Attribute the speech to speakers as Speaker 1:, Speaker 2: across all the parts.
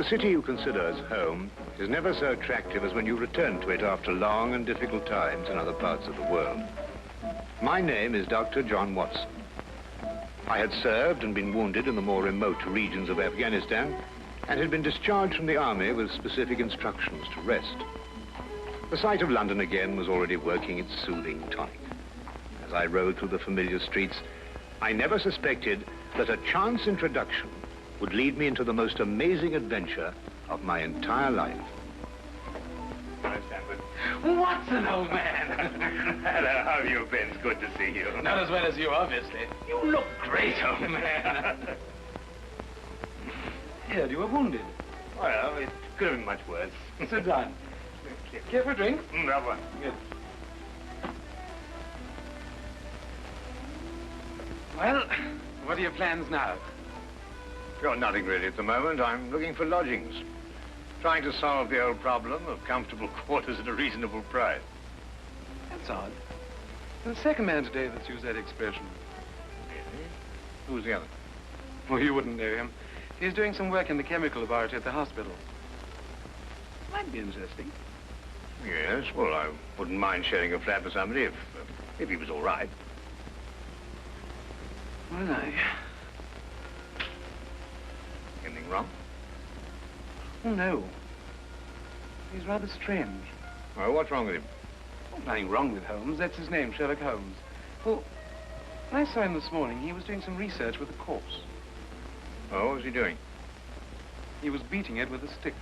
Speaker 1: city you consider as home is never so attractive as when you return to it after long and difficult times in other parts of the world. My name is Dr. John Watson. I had served and been wounded in the more remote regions of Afghanistan and had been discharged from the army with specific instructions to rest. The sight of London again was already working its soothing tonic. As I rode through the familiar streets, I never suspected that a chance introduction would lead me into the most amazing adventure of my entire life.
Speaker 2: Hi, Stanford. Watson, old man.
Speaker 1: Hello, how have you been? It's good to see you.
Speaker 2: Not as well as you, obviously. You look great, old man. Heard you were wounded.
Speaker 1: Well, it could have been much worse.
Speaker 2: Sit down. Care for a drink?
Speaker 1: That one.
Speaker 2: Good. Well, what are your plans now?
Speaker 1: Got nothing really at the moment. I'm looking for lodgings. Trying to solve the old problem of comfortable quarters at a reasonable price.
Speaker 2: That's odd. There's the second man today that's used that expression.
Speaker 1: Really? Who's the other?
Speaker 2: Well, you wouldn't know him. He's doing some work in the chemical laboratory at the hospital. Might be interesting.
Speaker 1: Yes, well, I wouldn't mind sharing a flat with somebody if he was all right.
Speaker 2: Well,
Speaker 1: Anything wrong?
Speaker 2: Oh, no. He's rather strange.
Speaker 1: Well, what's wrong with him?
Speaker 2: Oh, nothing wrong with Holmes. That's his name, Sherlock Holmes. Well, when I saw him this morning, he was doing some research with a corpse.
Speaker 1: Oh, what was he doing?
Speaker 2: He was beating it with a stick.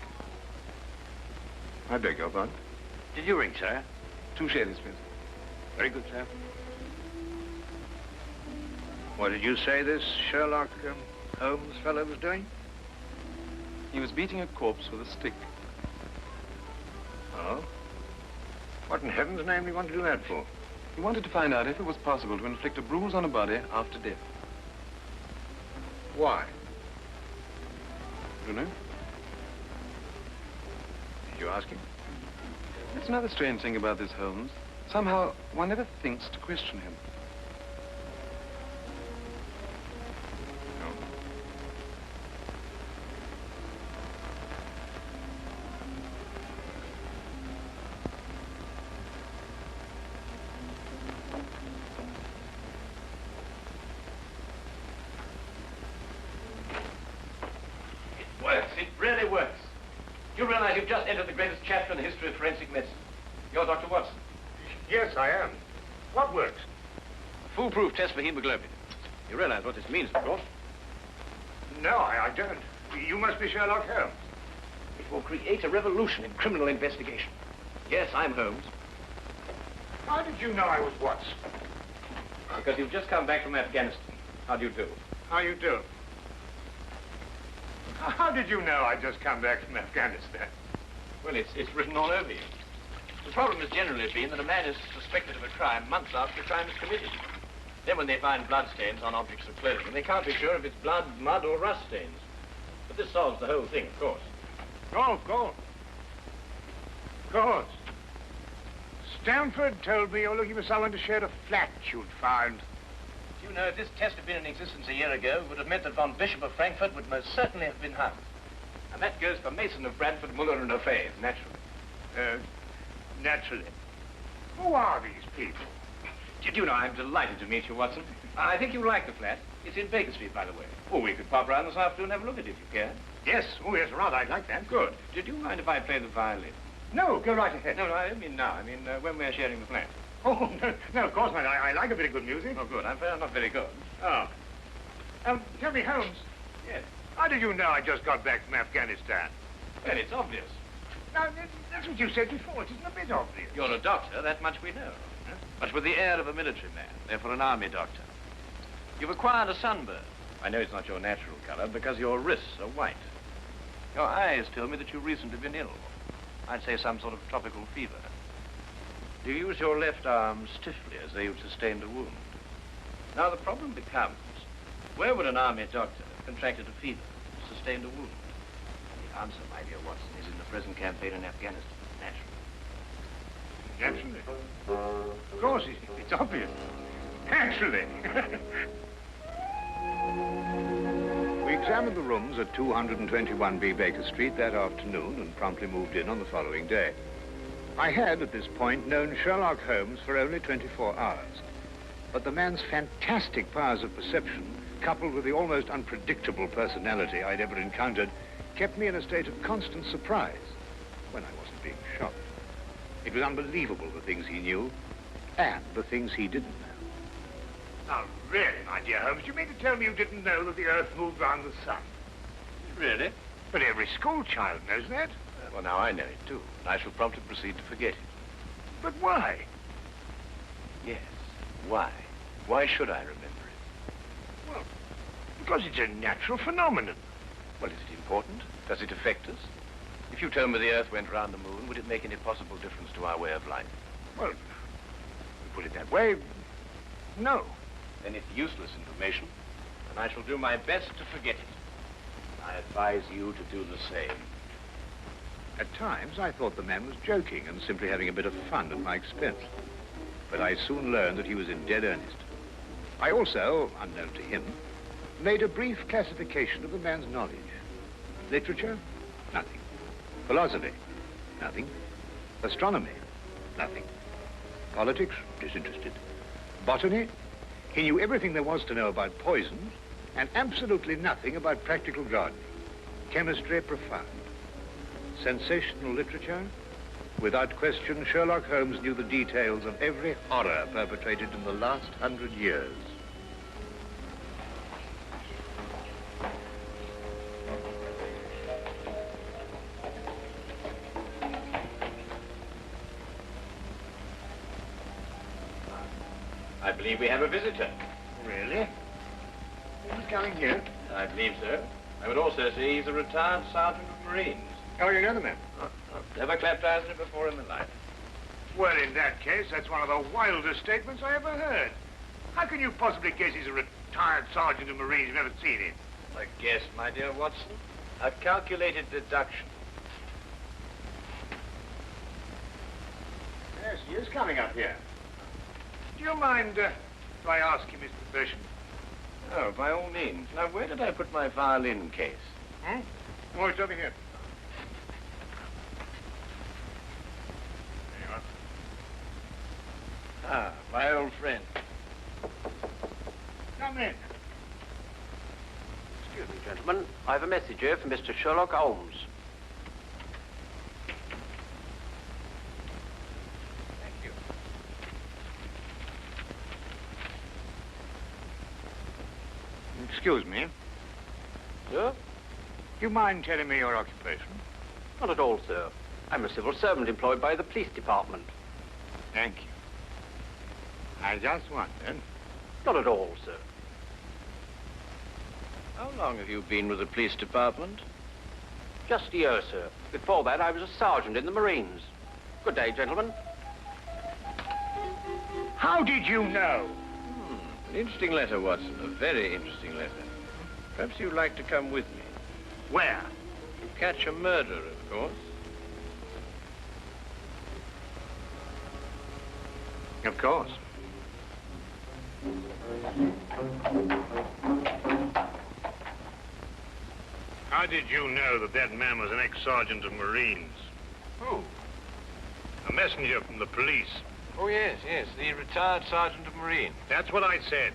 Speaker 1: I beg your pardon?
Speaker 3: Did you ring, sir?
Speaker 2: 2 shillings, please.
Speaker 3: Very good, sir.
Speaker 1: What did you say this Sherlock Holmes fellow was doing?
Speaker 2: He was beating a corpse with a stick.
Speaker 1: Oh? What in heaven's name do you want to do that for?
Speaker 2: He wanted to find out if it was possible to inflict a bruise on a body after death.
Speaker 1: Why?
Speaker 2: I don't know.
Speaker 1: Did you ask him?
Speaker 2: That's another strange thing about this Holmes. Somehow, one never thinks to question him.
Speaker 1: No.
Speaker 3: It works. It really works. You realize you've just entered the greatest chapter in the history of forensic medicine. You're Dr. Watson.
Speaker 1: Yes, I am. What works?
Speaker 3: A foolproof test for hemoglobin. You realize what this means, of course.
Speaker 1: No, I don't. You must be Sherlock Holmes.
Speaker 3: It will create a revolution in criminal investigation. Yes, I'm Holmes.
Speaker 1: How did you know I was Watson?
Speaker 3: Because you've just come back from Afghanistan. How do you do?
Speaker 1: How you do? How did you know I'd just come back from Afghanistan?
Speaker 3: Well, it's written all over you. The problem has generally been that a man is suspected of a crime months after the crime is committed. Then when they find bloodstains on objects of clothing, they can't be sure if it's blood, mud, or rust stains. But this solves the whole thing, of course.
Speaker 1: Oh, of course. Of course. Stanford told me you're looking for someone to share a flat you'd found.
Speaker 3: You know, if this test had been in existence a year ago, it would have meant that von Bishop of Frankfurt would most certainly have been hung. And that goes for Mason of Bradford, Muller and O'Fay, naturally.
Speaker 1: Naturally. Who are these people?
Speaker 3: Did you know, I'm delighted to meet you, Watson. I think you'll like the flat. It's in Baker Street, by the way. Oh, we could pop round this afternoon and have a look at it if you care.
Speaker 1: Yes. Oh, yes, rather. I'd like that.
Speaker 3: Good. Did you mind if I play the violin?
Speaker 1: No, go right ahead.
Speaker 3: No, I don't mean now. I mean when we're sharing the flat.
Speaker 1: Oh, no, of course not. I like a bit of good music.
Speaker 3: Oh, good. I'm not very good.
Speaker 1: Oh. Tell me, Holmes.
Speaker 3: Yes.
Speaker 1: How did you know I just got back from Afghanistan?
Speaker 3: Well, it's obvious.
Speaker 1: Now, that's what you said before. It isn't a bit obvious.
Speaker 3: You're a doctor, that much we know. Huh? But with the air of a military man, therefore an army doctor. You've acquired a sunburn. I know it's not your natural color because your wrists are white. Your eyes tell me that you've recently been ill. I'd say some sort of tropical fever. You use your left arm stiffly as though you'd sustained a wound. Now the problem becomes, where would an army doctor have contracted a fever, sustained a wound? The answer, my dear Watson, is in the present campaign in Afghanistan, naturally.
Speaker 1: Naturally. Of course, it's obvious. Naturally. We examined the rooms at 221B Baker Street that afternoon and promptly moved in on the following day. I had, at this point, known Sherlock Holmes for only 24 hours. But the man's fantastic powers of perception, coupled with the almost unpredictable personality I'd ever encountered, kept me in a state of constant surprise when I wasn't being shocked. It was unbelievable, the things he knew and the things he didn't know.
Speaker 4: Now, really, my dear Holmes, you mean to tell me you didn't know that the Earth moved round the sun?
Speaker 3: Really?
Speaker 4: But every school child knows that.
Speaker 3: Well, now I know it, too. And I shall promptly proceed to forget it.
Speaker 4: But why?
Speaker 3: Yes. Why? Why should I remember it?
Speaker 4: Well, because it's a natural phenomenon.
Speaker 3: Well, is it important? Does it affect us? If you told me the Earth went round the moon, would it make any possible difference to our way of life?
Speaker 4: Well, if you put it that way, no.
Speaker 3: Then it's useless information, and I shall do my best to forget it. I advise you to do the same.
Speaker 1: At times, I thought the man was joking and simply having a bit of fun at my expense. But I soon learned that he was in dead earnest. I also, unknown to him, made a brief classification of the man's knowledge. Literature? Nothing. Philosophy? Nothing. Astronomy? Nothing. Politics? Disinterested. Botany? He knew everything there was to know about poisons and absolutely nothing about practical gardening. Chemistry? Profound. Sensational literature? Without question, Sherlock Holmes knew the details of every horror perpetrated in the last 100 years.
Speaker 3: I believe we have a visitor.
Speaker 4: Really? Who's coming here?
Speaker 3: I believe so. I would also say he's a retired sergeant of Marines.
Speaker 1: Oh, you know the man?
Speaker 3: I've never clapped eyes on him before in my life.
Speaker 4: Well, in that case, that's one of the wildest statements I ever heard. How can you possibly guess he's a retired sergeant of Marines? You've never seen him.
Speaker 3: A guess, my dear Watson. A calculated deduction.
Speaker 1: Yes, he is coming up here.
Speaker 4: Do you mind if I ask you, Mr. Pershing?
Speaker 3: Oh, by all means. Now, where did I put my violin case?
Speaker 4: Hmm? Oh, it's over here. There you are.
Speaker 3: Ah, my old friend.
Speaker 4: Come in.
Speaker 5: Excuse me, gentlemen. I have a message here for Mr. Sherlock Holmes.
Speaker 3: Thank you.
Speaker 4: Excuse me.
Speaker 5: Sir?
Speaker 4: Do you mind telling me your occupation?
Speaker 5: Not at all, sir. I'm a civil servant employed by the police department.
Speaker 4: Thank you. I just wondered.
Speaker 5: Not at all, sir.
Speaker 3: How long have you been with the police department?
Speaker 5: Just a year, sir. Before that, I was a sergeant in the Marines. Good day, gentlemen.
Speaker 4: How did you know?
Speaker 3: An interesting letter, Watson. A very interesting letter. Perhaps you'd like to come with me.
Speaker 4: Where?
Speaker 3: To catch a murderer, of course.
Speaker 4: Of course. How did you know that that man was an ex-sergeant of Marines?
Speaker 3: Who?
Speaker 4: A messenger from the police.
Speaker 3: Oh, yes, the retired sergeant of Marines.
Speaker 4: That's what I said.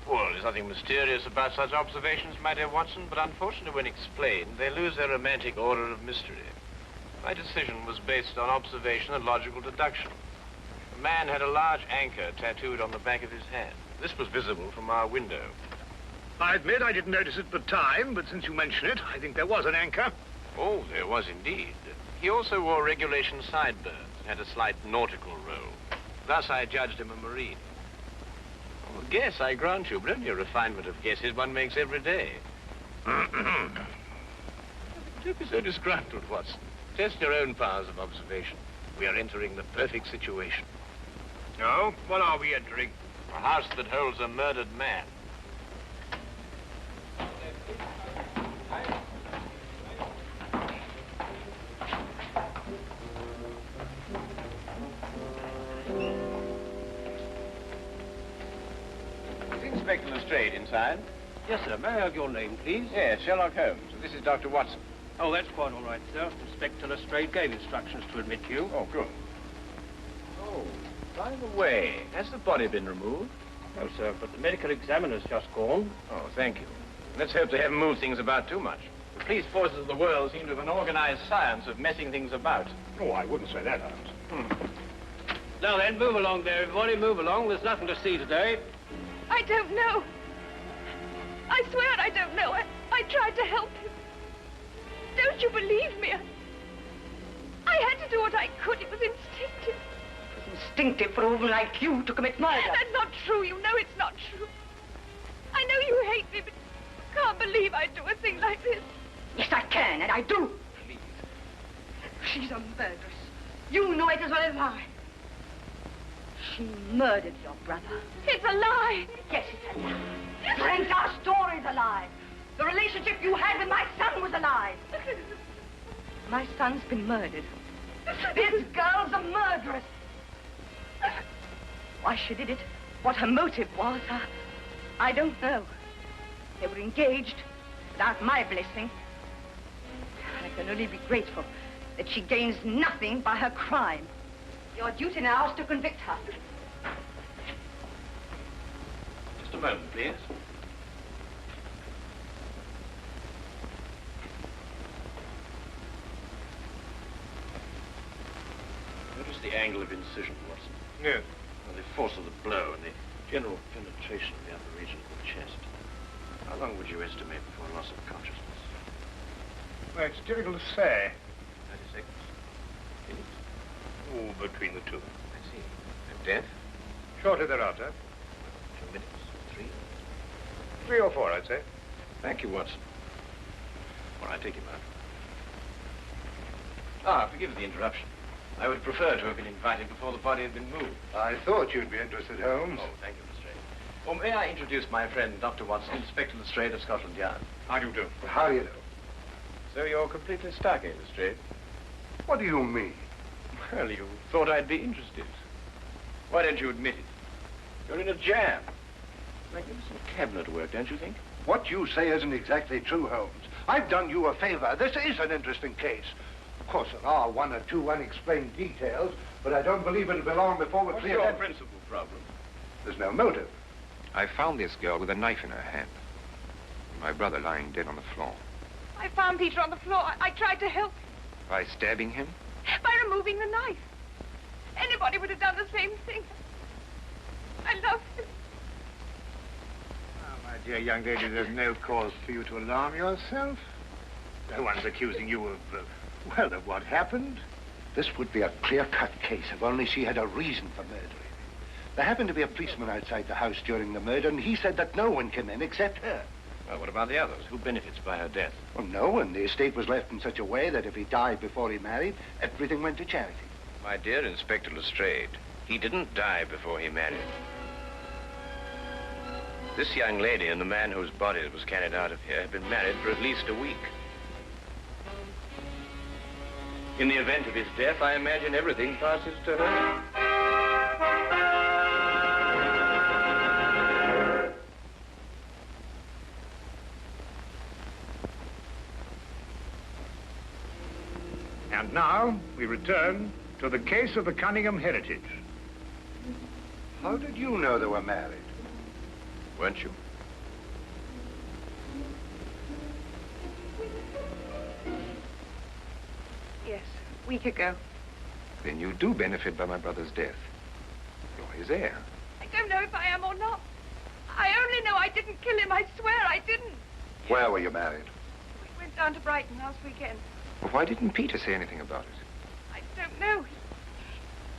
Speaker 3: Well, there's nothing mysterious about such observations, my dear Watson, but unfortunately, when explained, they lose their romantic order of mystery. My decision was based on observation and logical deduction. The man had a large anchor tattooed on the back of his hand. This was visible from our window.
Speaker 4: I admit I didn't notice it at the time, but since you mention it, I think there was an anchor.
Speaker 3: Oh, there was indeed. He also wore regulation sideburns and had a slight nautical roll. Thus, I judged him a Marine. Oh, guess, I grant you, but only a refinement of guesses one makes every day. Don't be so disgruntled, Watson. Test your own powers of observation. We are entering the perfect situation.
Speaker 4: No? What are we entering?
Speaker 3: A house that holds a murdered man. Is Inspector Lestrade inside?
Speaker 5: Yes, sir. May I have your name, please?
Speaker 3: Yes, Sherlock Holmes. This is Dr. Watson.
Speaker 5: Oh, that's quite all right, sir. Inspector Lestrade gave instructions to admit you.
Speaker 3: Oh, good. Oh, by the way, has the body been removed?
Speaker 5: No, sir, but the medical examiner's just gone.
Speaker 3: Oh, thank you. Let's hope they haven't moved things about too much. The police forces of the world seem to have an organized science of messing things about.
Speaker 4: Oh, I wouldn't say that, Holmes.
Speaker 5: Now then, move along there, everybody. Move along. There's nothing to see today.
Speaker 6: I don't know. I swear I don't know. I tried to help him. Don't you believe me? I had to do what I could. It was instinctive.
Speaker 7: It was instinctive for a woman like you to commit murder.
Speaker 6: That's not true. You know it's not true. I know you hate me, but you can't believe I'd do a thing like this.
Speaker 7: Yes, I can, and I do.
Speaker 6: Please.
Speaker 7: She's a murderess. You know it as well as I. She murdered your brother.
Speaker 6: It's a lie.
Speaker 7: Yes, it's a lie. Your entire story's a lie. The relationship you had with my son was a lie. My son's been murdered. This girl's a murderess. Why she did it, what her motive was, I don't know. They were engaged without my blessing. I can only be grateful that she gains nothing by her crime. Your duty now is to convict her.
Speaker 3: Just a moment, please. Notice the angle of incision, Watson.
Speaker 4: Yes.
Speaker 3: And the force of the blow and the general penetration of the upper region of the chest. How long would you estimate before loss of consciousness?
Speaker 4: Well, it's difficult to say.
Speaker 3: 30 seconds. Minutes?
Speaker 4: Oh, between the two.
Speaker 3: I see. And death?
Speaker 4: Shortly thereafter.
Speaker 3: 2 minutes. 3?
Speaker 4: 3 or 4, I'd say.
Speaker 3: Thank you, Watson. All right, take him out. Ah, forgive the interruption. I would prefer to have been invited before the body had been moved.
Speaker 4: I thought you'd be interested, Holmes.
Speaker 3: Oh, thank you, Lestrade. Well, may I introduce my friend, Dr. Watson, Inspector Lestrade of Scotland Yard?
Speaker 4: How do you do?
Speaker 1: How do you know?
Speaker 3: So you're completely stuck, eh, Lestrade?
Speaker 1: What do you mean?
Speaker 3: Well, you thought I'd be interested. Why don't you admit it? You're in a jam. Magnificent cabinet work, don't you think?
Speaker 1: What you say isn't exactly true, Holmes. I've done you a favor. This is an interesting case. Of course, there are 1 or 2 unexplained details, but I don't believe it'll be long before we're
Speaker 3: What's
Speaker 1: clear.
Speaker 3: your principal problem?
Speaker 1: There's no motive.
Speaker 8: I found this girl with a knife in her hand. My brother lying dead on the floor.
Speaker 6: I found Peter on the floor. I tried to help him
Speaker 8: By stabbing him?
Speaker 6: by removing the knife. Anybody would have done the same thing. I love him.
Speaker 4: Oh, my dear young lady, there's no cause for you to alarm yourself. No one's accusing you of, well, of what happened.
Speaker 1: This would be a clear-cut case if only she had a reason for murdering him. There happened to be a policeman outside the house during the murder, and he said that no one came in except her.
Speaker 3: Well, what about the others? Who benefits by her death?
Speaker 1: Well, no one. The estate was left in such a way that if he died before he married, everything went to charity.
Speaker 8: My dear Inspector Lestrade, he didn't die before he married. This young lady and the man whose body was carried out of here have been married for at least a week. In the event of his death, I imagine everything passes to her.
Speaker 4: And now we return to the case of the Cunningham heritage.
Speaker 1: How did you know they were married?
Speaker 8: Weren't you?
Speaker 6: Yes, a week ago.
Speaker 8: Then you do benefit by my brother's death. You're his heir.
Speaker 6: I don't know if I am or not. I only know I didn't kill him. I swear I didn't.
Speaker 1: Where were you married?
Speaker 6: We went down to Brighton last weekend.
Speaker 8: Well, why didn't Peter say anything about it?
Speaker 6: I don't know.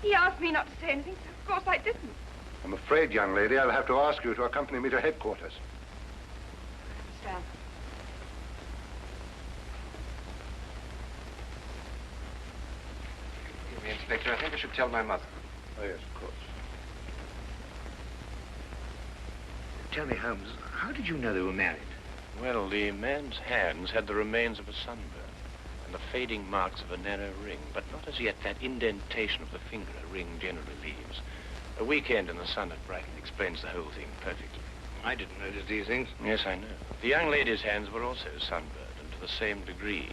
Speaker 6: He asked me not to say anything, so of course I didn't.
Speaker 1: I'm afraid, young lady, I'll have to ask you to accompany me to headquarters.
Speaker 6: I understand.
Speaker 8: Excuse me, Inspector. I think I should tell my mother.
Speaker 1: Oh, yes, of course.
Speaker 4: Tell me, Holmes, how did you know they were married?
Speaker 3: Well, the man's hands had the remains of a sunburn and the fading marks of a narrow ring, but not as yet that indentation of the finger a ring generally leaves. A weekend in the sun at Brighton explains the whole thing perfectly.
Speaker 1: I didn't notice these things.
Speaker 8: Yes, I know. The young lady's hands were also sunburned, and to the same degree.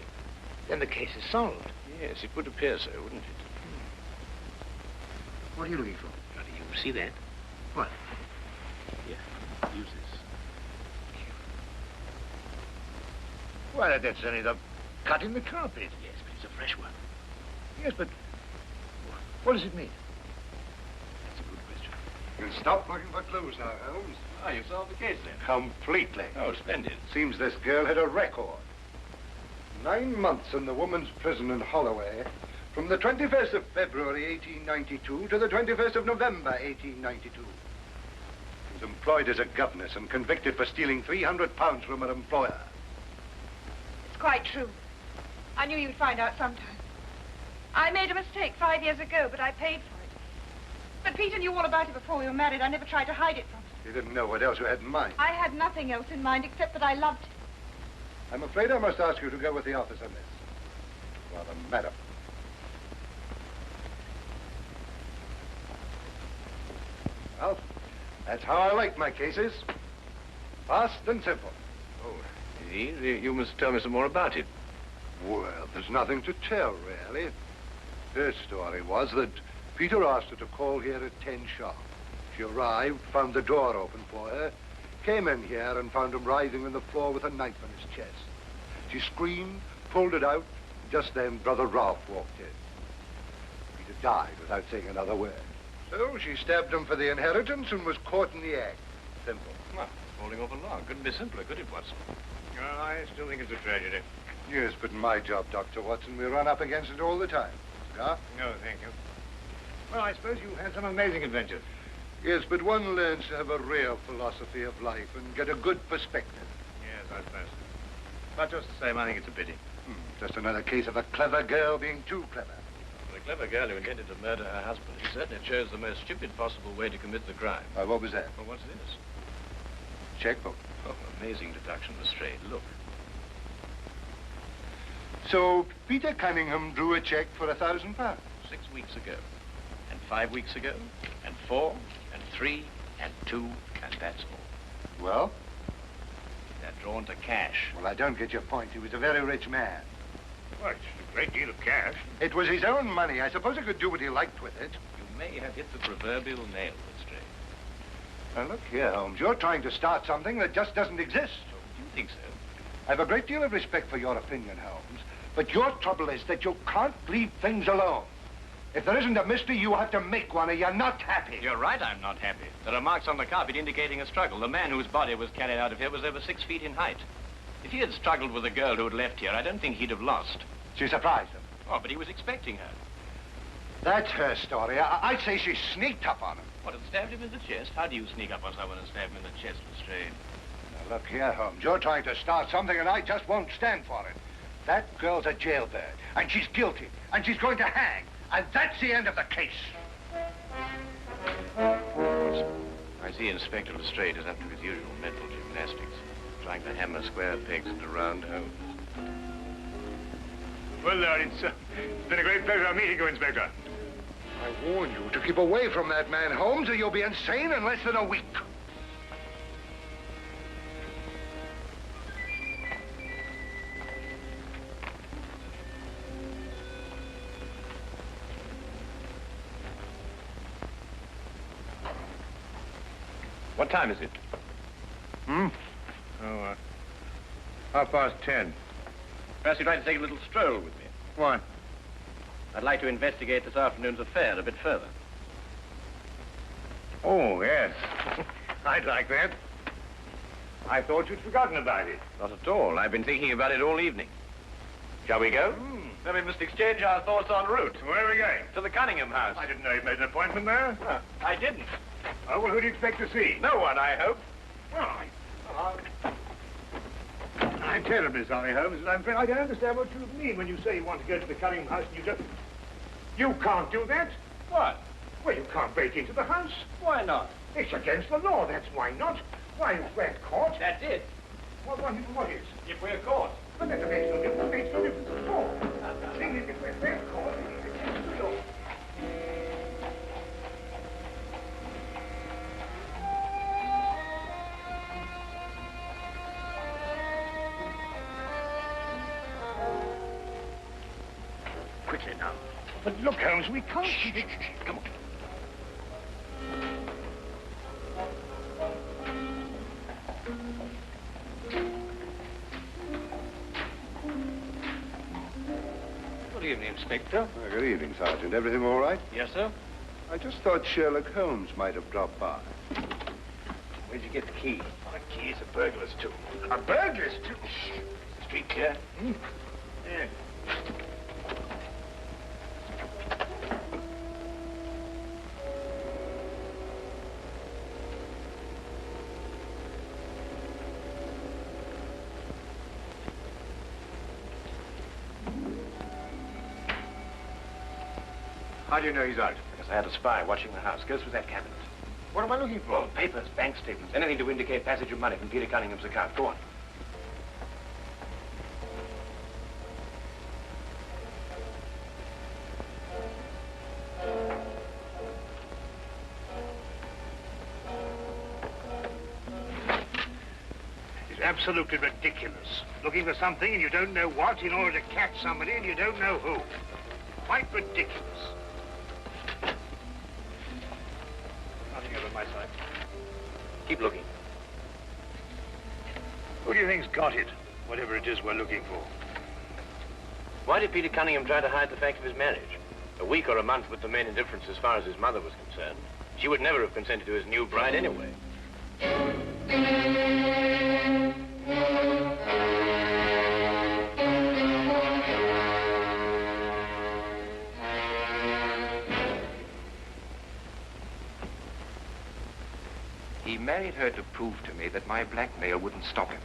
Speaker 1: Then the case is solved.
Speaker 8: Yes, it would appear so, wouldn't it?
Speaker 1: What are you looking for?
Speaker 5: Do you see that?
Speaker 1: What?
Speaker 5: Here, use this.
Speaker 1: Why, that's only the cut in the carpet.
Speaker 5: Yes, but it's a fresh one.
Speaker 1: Yes, but what does it mean?
Speaker 5: That's a good question.
Speaker 9: You'll stop looking for clues now, Holmes.
Speaker 3: Ah, you solved the case then.
Speaker 9: Completely.
Speaker 3: Oh, splendid.
Speaker 9: Seems this girl had a record. 9 months in the woman's prison in Holloway, from the 21st of February, 1892, to the 21st of November, 1892. She was employed as a governess and convicted for stealing £300 from her employer.
Speaker 6: It's quite true. I knew you'd find out sometime. I made a mistake 5 years ago, but I paid for it. But Peter knew all about it before we were married. I never tried to hide it from him.
Speaker 9: You didn't know what else you had in mind.
Speaker 6: I had nothing else in mind except that I loved him.
Speaker 9: I'm afraid I must ask you to go with the office on this. Well, madam. Well, that's how I like my cases. Fast and simple.
Speaker 8: Oh, indeed. You must tell me some more about it.
Speaker 9: Well, there's nothing to tell, really. Her story was that Peter asked her to call here at 10 sharp. She arrived, found the door open for her, came in here and found him writhing on the floor with a knife in his chest. She screamed, pulled it out. Just then, Brother Ralph walked in. Peter died without saying another word. So she stabbed him for the inheritance and was caught in the act. Simple.
Speaker 3: Well, holding over long. Couldn't be simpler, could it, Watson?
Speaker 1: Oh, I still think it's a tragedy.
Speaker 9: Yes, but in my job, Dr. Watson, we run up against it all the time. Yeah?
Speaker 1: No, thank you. Well, I suppose you've had some amazing adventures.
Speaker 9: Yes, but one learns to have a real philosophy of life and get a good perspective.
Speaker 1: Yes, I suppose. But just the same, I think it's a pity.
Speaker 9: Just another case of a clever girl being too clever.
Speaker 3: The clever girl who intended to murder her husband, she certainly chose the most stupid possible way to commit the crime.
Speaker 9: What was that?
Speaker 3: Well, what's this?
Speaker 9: Checkbook.
Speaker 3: Oh, amazing deduction, Lestrade. Look.
Speaker 9: So Peter Cunningham drew a check for £1,000.
Speaker 3: 6 weeks ago, and 5 weeks ago, and 4, and 3, and 2, and that's all.
Speaker 9: Well?
Speaker 3: They're drawn to cash.
Speaker 9: Well, I don't get your point. He was a very rich man.
Speaker 1: Well, it's a great deal of cash.
Speaker 9: It was his own money. I suppose he could do what he liked with it.
Speaker 3: You may have hit the proverbial nail, Lestrade.
Speaker 9: Now, look here, Holmes. You're trying to start something that just doesn't exist.
Speaker 3: So, do you think so?
Speaker 9: I have a great deal of respect for your opinion, Holmes. But your trouble is that you can't leave things alone. If there isn't a mystery, you have to make one, or you're not happy.
Speaker 3: You're right, I'm not happy. There are marks on the carpet indicating a struggle. The man whose body was carried out of here was over 6 feet in height. If he had struggled with the girl who had left here, I don't think he'd have lost.
Speaker 9: She surprised him.
Speaker 3: Oh, but he was expecting her.
Speaker 9: That's her story. I'd say she sneaked up on him.
Speaker 3: What, had stabbed him in the chest? How do you sneak up on someone and stab him in the chest, Lestrade?
Speaker 9: Now, look here, Holmes. You're trying to start something, and I just won't stand for it. That girl's a jailbird, and she's guilty, and she's going to hang. And that's the end of the case.
Speaker 3: I see Inspector Lestrade is up to his usual mental gymnastics, trying to hammer square pegs into round holes.
Speaker 1: Well, Lord, it's been a great pleasure meeting you, Inspector.
Speaker 9: I warn you to keep away from that man, Holmes, or you'll be insane in less than a week.
Speaker 3: What time is it?
Speaker 1: Oh, 10:30.
Speaker 3: Perhaps you'd like to take a little stroll with me.
Speaker 1: Why?
Speaker 3: I'd like to investigate this afternoon's affair a bit further.
Speaker 1: Oh, yes. I'd like that. I thought you'd forgotten about it.
Speaker 3: Not at all. I've been thinking about it all evening. Shall we go? Then we must exchange our thoughts en route.
Speaker 1: Where are we going?
Speaker 3: To the Cunningham house.
Speaker 1: I didn't know you'd made an appointment there.
Speaker 3: I didn't.
Speaker 1: Oh, well, who do you expect to see?
Speaker 3: No one, I hope.
Speaker 1: Well, I'm terribly sorry, Holmes, but I'm afraid I don't understand what you mean when you say you want to go to the Cunningham house and you just... You can't do that.
Speaker 3: What?
Speaker 1: Well, you can't break into the house.
Speaker 3: Why not?
Speaker 1: It's against the law, that's why not. Why, if we're caught...
Speaker 3: That's it.
Speaker 1: What is?
Speaker 3: If we're caught.
Speaker 1: But that makes no difference. It makes no difference at all. The thing is, if we're caught, it's against the law.
Speaker 4: quickly now. But look, Holmes, we can't... Come on.
Speaker 5: Good evening, Inspector.
Speaker 9: Good evening, Sergeant. Everything all right?
Speaker 5: Yes, sir.
Speaker 9: I just thought Sherlock Holmes might have dropped by.
Speaker 5: Where'd you get the key?
Speaker 4: The key's a burglar's too. A burglar's too?
Speaker 5: Street clear?
Speaker 4: Yeah.
Speaker 8: How do you know he's out?
Speaker 5: Because I had a spy watching the house. Go through that cabinet.
Speaker 8: What am I looking for?
Speaker 5: Well, papers, bank statements, anything to indicate passage of money from Peter Cunningham's account. Go on.
Speaker 4: It's absolutely ridiculous. Looking for something and you don't know what in order to catch somebody and you don't know who. Quite ridiculous. Nothing over my side.
Speaker 5: Keep looking.
Speaker 4: Who do you think's got it? Whatever it is we're looking for.
Speaker 5: Why did Peter Cunningham try to hide the fact of his marriage? A week or a month would remain indifference as far as his mother was concerned. She would never have consented to his new bride anyway.
Speaker 8: He married her to prove to me that my blackmail wouldn't stop him.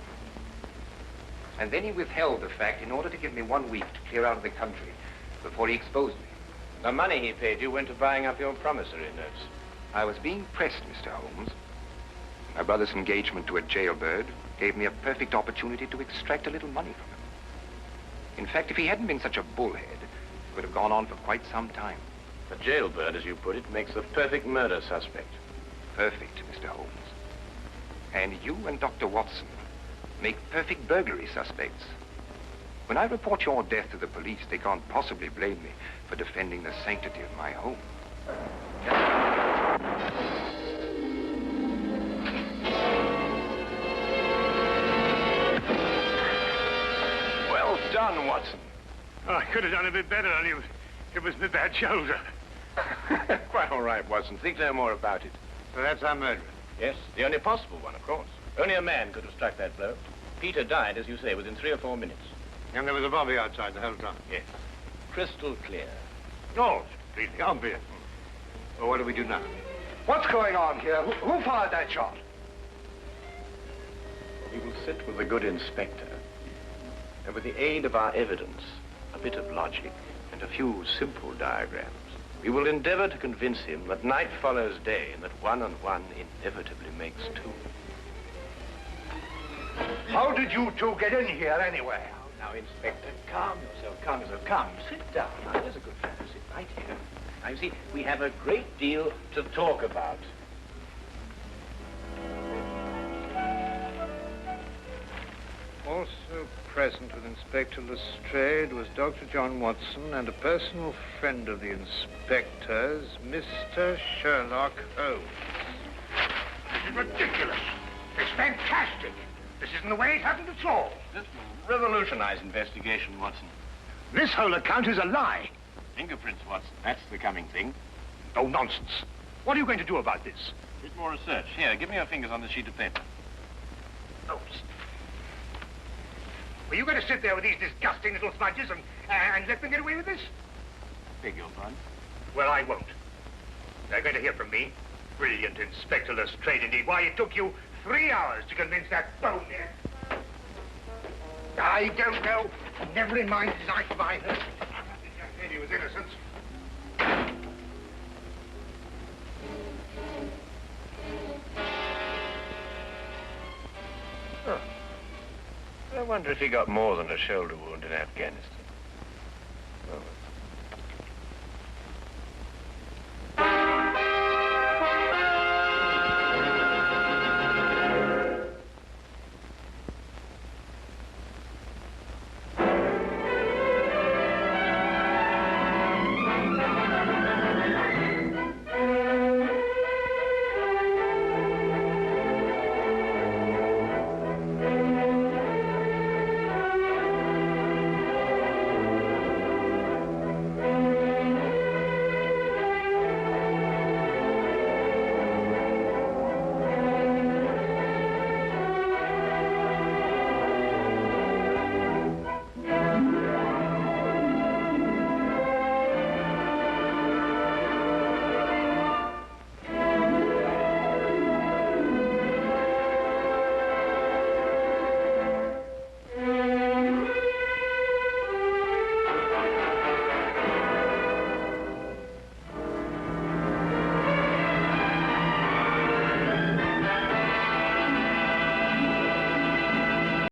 Speaker 8: And then he withheld the fact in order to give me 1 week to clear out of the country before he exposed me.
Speaker 5: The money he paid you went to buying up your promissory notes.
Speaker 8: I was being pressed, Mr. Holmes. My brother's engagement to a jailbird gave me a perfect opportunity to extract a little money from him. In fact, if he hadn't been such a bullhead, it would have gone on for quite some time.
Speaker 5: The jailbird, as you put it, makes the perfect murder suspect.
Speaker 8: Perfect, Mr. Holmes. And you and Dr. Watson make perfect burglary suspects. When I report your death to the police, they can't possibly blame me for defending the sanctity of my home.
Speaker 5: Well done, Watson.
Speaker 4: Oh, I could have done a bit better, only it was my bad shoulder.
Speaker 5: Quite all right, Watson. Think no more about it.
Speaker 1: So that's our murderer.
Speaker 5: Yes, the only possible one, of course. Only a man could have struck that blow. Peter died, as you say, within 3 or 4 minutes.
Speaker 1: And there was a bobby outside the whole time.
Speaker 5: Yes. Crystal clear.
Speaker 4: No, it's completely obvious.
Speaker 1: Well, what do we do now?
Speaker 9: What's going on here? Who fired that shot?
Speaker 5: We will sit with the good inspector, and with the aid of our evidence, a bit of logic, and a few simple diagrams, we will endeavor to convince him that night follows day and that 1 and 1 inevitably makes 2.
Speaker 9: How did you two get in here anyway?
Speaker 5: Now, Inspector, calm yourself, calm yourself. Come, sit down. Now, there's a good fellow. Sit right here. Now, you see, we have a great deal to talk about.
Speaker 1: Also present with Inspector Lestrade was Dr. John Watson and a personal friend of the inspector's, Mr. Sherlock Holmes.
Speaker 4: This is ridiculous. It's fantastic. This isn't the way it happened at all.
Speaker 5: This will revolutionize investigation, Watson.
Speaker 4: This whole account is a lie.
Speaker 5: Fingerprints, Watson. That's the coming thing.
Speaker 4: Oh, nonsense. What are you going to do about this?
Speaker 5: A bit more research. Here, give me your fingers on this sheet of paper.
Speaker 4: Oh, were you going to sit there with these disgusting little smudges and let them get away with this?
Speaker 5: Beg your pardon?
Speaker 4: Well, I won't. They're going to hear from me. Brilliant Inspector Lestrade, indeed. Why, it took you 3 hours to convince that bonehead. I don't know. Never in my life have I heard. I said he was innocent.
Speaker 5: Oh. I wonder if he got more than a shoulder wound in Afghanistan. Oh.